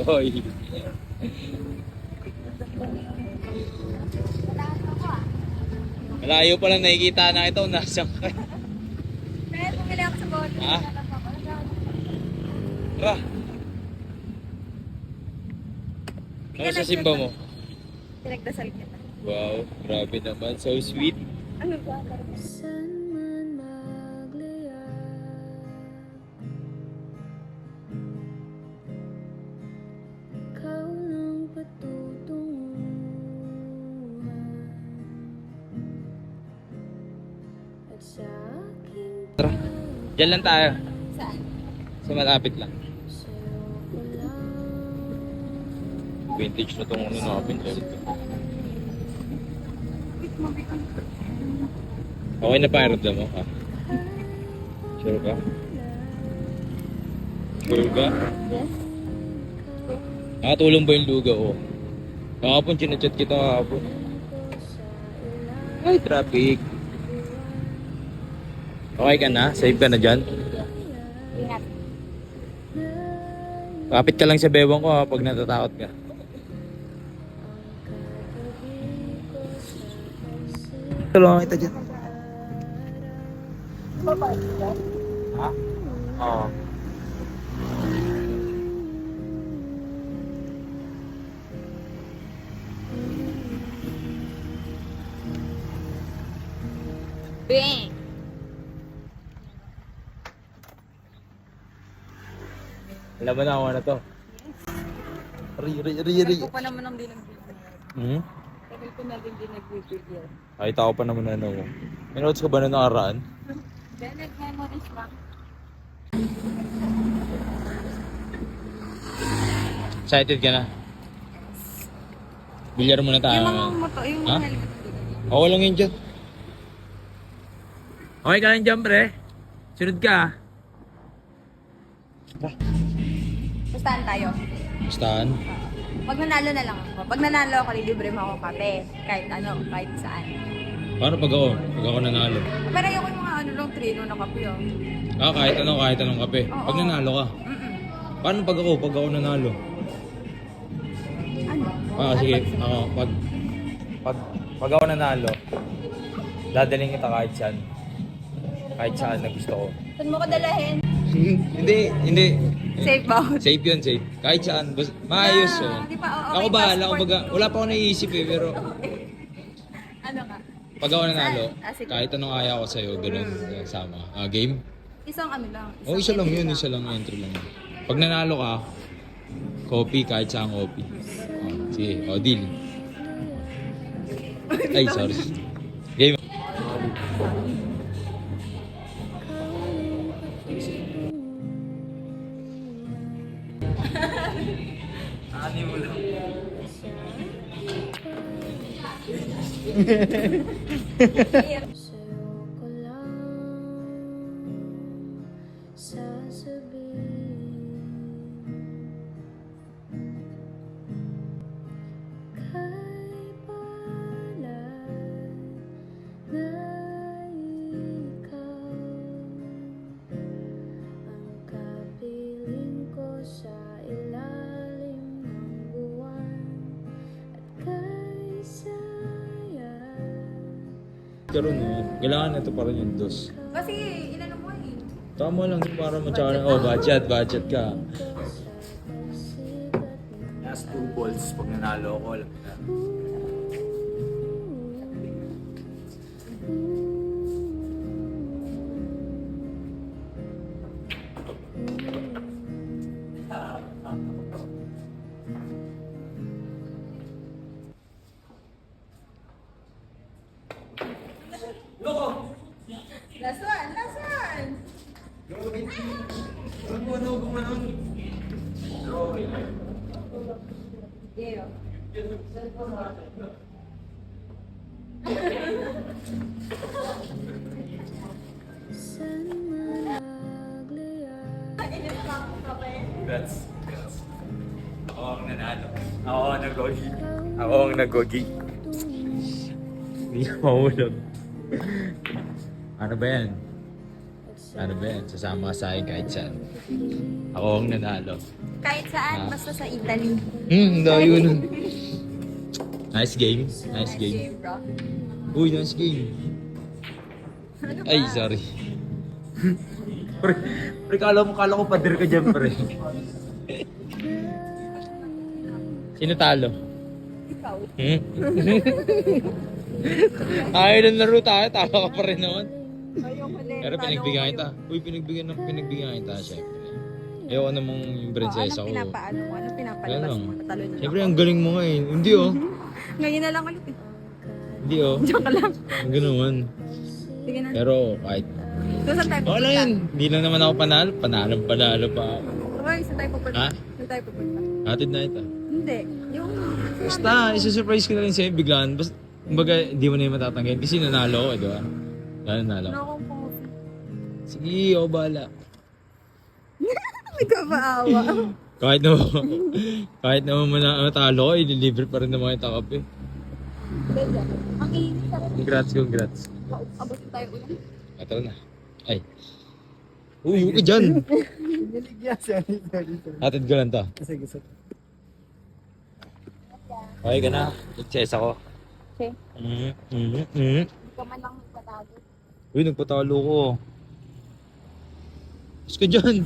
Hoy. Malayo pa lang nakikita na ito. Nasa ka. Kaya bumili ako sa bote. Ha? Tara. Ano sa simba mo? Pinagdasal kita. Wow, grabe naman. So sweet. Ano ba? Tara. Diyan lang tayo. Saan? Sa malapit lang. Vintage na itong ano namin. Okay na pakiramdam mo ha? Sure ka? Sure ka? Yes. Nakatulong ba yung lugaw ko? Kahapon chinachat kita kahapon. Ay, traffic. Okay ka na? Safe ka na dyan? Ingat. Kapit ka lang sa bewang ko ha pag natatakot ka. Tulungan kita dyan. Ha? Oo. Bang! Alam mo na ako na to. Ri. Tagal ko pa naman ang di nag-video. Hmm? Tagal ko na din di nag-video. Nakita ko pa naman na ano ko. May notes ka ba na nakaraan? Bennett memories ba? Excited ka na? Bilyar muna tayo. Yung mga moto, yung Ha? mga helmet. Okay lang yun dyan. Okay ka lang dyan, pre. Sunod ka. Bastahan tayo. Bastahan. Pag nanalo na lang ako. Pag nanalo ako, libre mo ako kape. Kahit ano, kahit saan. Paano pag ako? Pag ako nanalo? Pero ayoko yung mga ano lang, trino na kape oh. Ah, kahit anong kape. Oo. Pag nanalo ka. Mm-mm. Paano pag ako nanalo? Ano? Ah, sige. Ako, pag ako nanalo, dadaling kita kahit saan. Kahit saan na gusto ko. Saan mo ko dalahin? Hindi. Safe ba? Safe yun, safe. Kahit saan. Maayos oh. Di pa, Ako bahala. Wala pa ako naiisip eh, pero Ano ka? pag ako nanalo, Sige. kahit anong ayaw ko sa'yo, ganun, sama. Game? Isang ano lang. Oh, isa lang entry yun, isa lang entry lang. Pag nanalo ka, coffee, kahit saan coffee. Oh, sige, deal. Ay, sorry. Game. Ani mo lang. Karoon kailangan na ito pa rin yung dos. Kasi inano mo eh. Tama lang para matsaka na, budget ka. Last 2 balls pag nanalo ako, alam na. Last one, last one! Gero. That's. Ako ang nanalo. Ako ang nag-gogi. Ako ang nag-gogi. Hindi ko mahulog. Ano ba yan? Sasama ka sa akin kahit saan. Ako ang nanalo. Kahit saan, basta sa Italy. Dayo nun. Nice game. Nice game. Bro. Uy, nice game. Ano ba? Ay, sorry. Pre, kala ko pader ka dyan, pre. Sino talo? Ikaw. Ayaw ng laro tayo, talo ka pa rin naman. Ayoko din. Pero pinagbigyan kita. Uy, pinagbigyan kita, syempre. Ayoko namang yung prinsesa ko. Anong pinapaano mo? Anong pinapalabas Ano? mo? Natalo niyo Siyempre, ako. ang galing mo nga eh. Hindi oh. Ngayon na lang ulit eh. Hindi oh. Joke lang. Ang ganoon. Sige na. Pero kahit... So, saan tayo Wala pupunta? yan. Hindi lang naman ako panalo. Panalo pa ako. Okay, saan tayo pupunta? Ha? Saan tayo pupunta? Hatid na ito. Hindi. Yung... Basta, isusurprise ko na rin sa'yo biglaan. Basta, kumbaga, hindi mo na yung matatanggihan. Kasi nanalo ako, di ba? Nanalo Ano ako. akong coffee? Sige, ako bahala. May kabaawa. Kahit naman matalo ko, ililibre pa rin naman yung takap eh. Bella, ang init talaga. Congrats. Abutin tayo ulit. Ito na. Ay. Uy, huwag ka dyan. Niligyan siya. Hatid ko lang to. Sige, sige. Okay ka na. Success ako. Okay. Hindi ka man lang nagpatago. Uy, nagpatalo ko. Mas ka dyan.